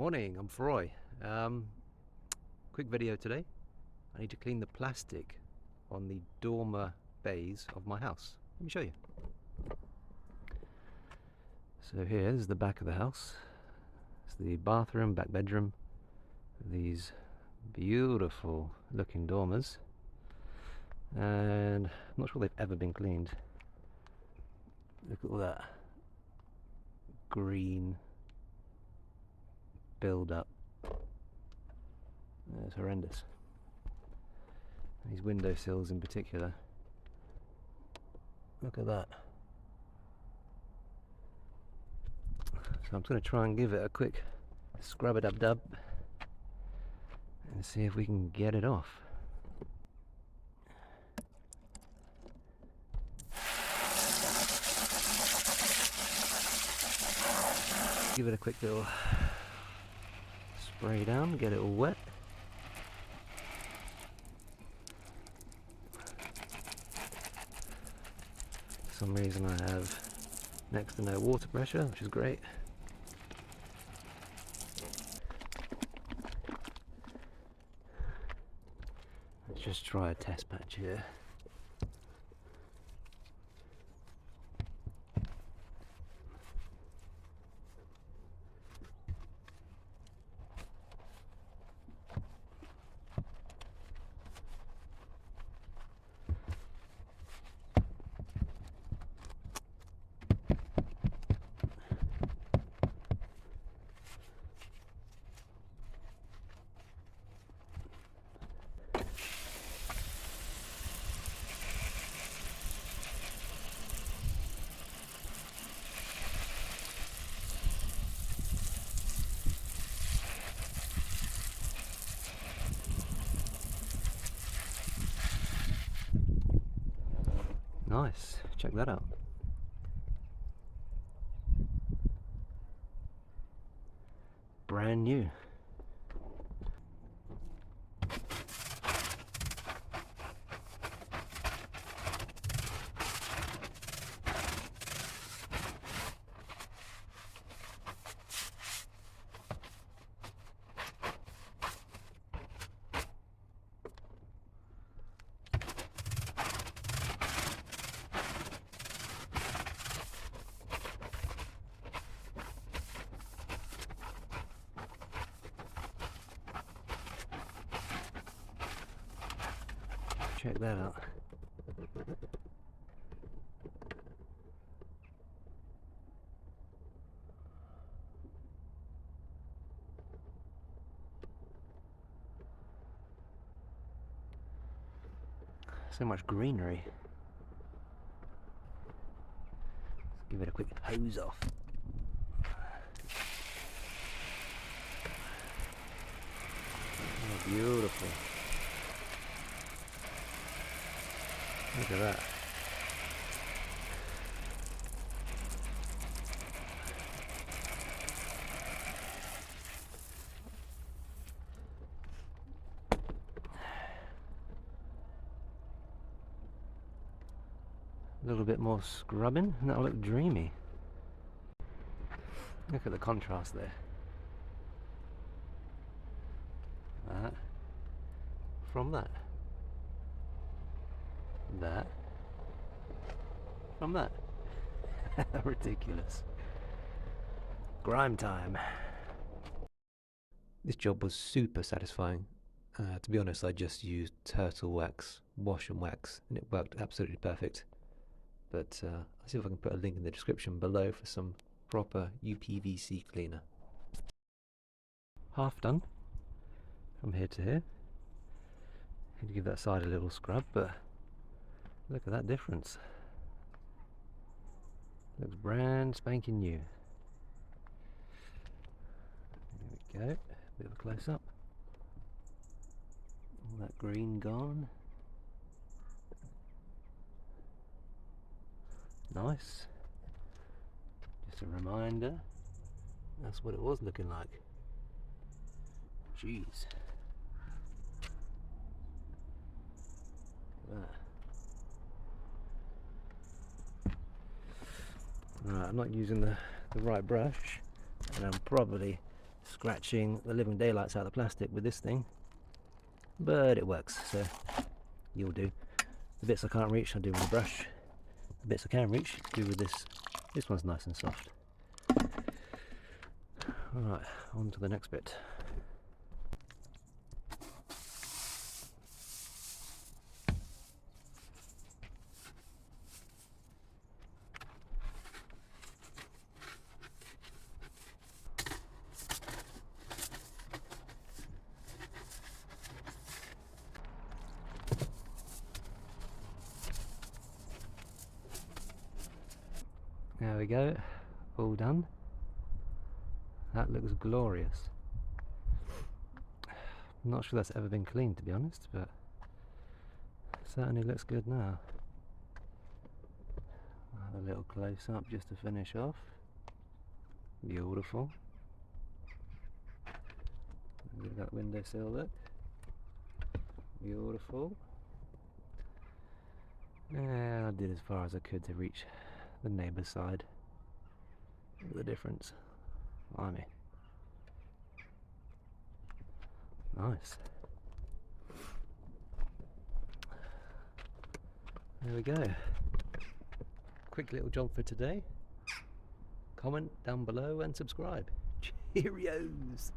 Morning, I'm Froy. Quick video today. I need to clean the plastic on the dormer bays of my house. Let me show you. So here is the back of the house. It's the bathroom, back bedroom. These beautiful looking dormers. And I'm not sure they've ever been cleaned. Look at all that green build up. It's horrendous. These windowsills in particular. Look at that. So I'm going to try and give it a quick scrub it up dub and see if we can get it off. Give it a quick little spray down, get it all wet. For some reason I have next to no water pressure, which is great. Let's just try a test patch here. Nice, check that out. Brand new. Check that out. So much greenery. Let's give it a quick hose off. Oh, beautiful. Look at that. A little bit more scrubbing and that'll look dreamy. Look at the contrast there. That from that. That from that. Ridiculous. Grime time. This job was super satisfying. To be honest, I just used turtle wax, wash and wax, and it worked absolutely perfect. But I'll see if I can put a link in the description below for some proper UPVC cleaner. Half done from here to here. Need to give that side a little scrub, but look at that difference. Looks brand spanking new. There we go. Bit of a close up. All that green gone. Nice. Just a reminder. That's what it was looking like. Jeez. Look at that. Right, I'm not using the right brush, and I'm probably scratching the living daylights out of the plastic with this thing, but it works, so you'll do. The bits I can't reach, I do with a brush. The bits I can reach, do with this. This one's nice and soft. Alright, on to the next bit. There we go, all done. That looks glorious. I'm not sure that's ever been cleaned, to be honest, but certainly looks good now. I'll have a little close up just to finish off. Beautiful. Look at that windowsill, look. Beautiful. Yeah, I did as far as I could to reach the neighbour's side. Look at the difference. Blimey. Nice. There we go. Quick little job for today. Comment down below and subscribe. Cheerios!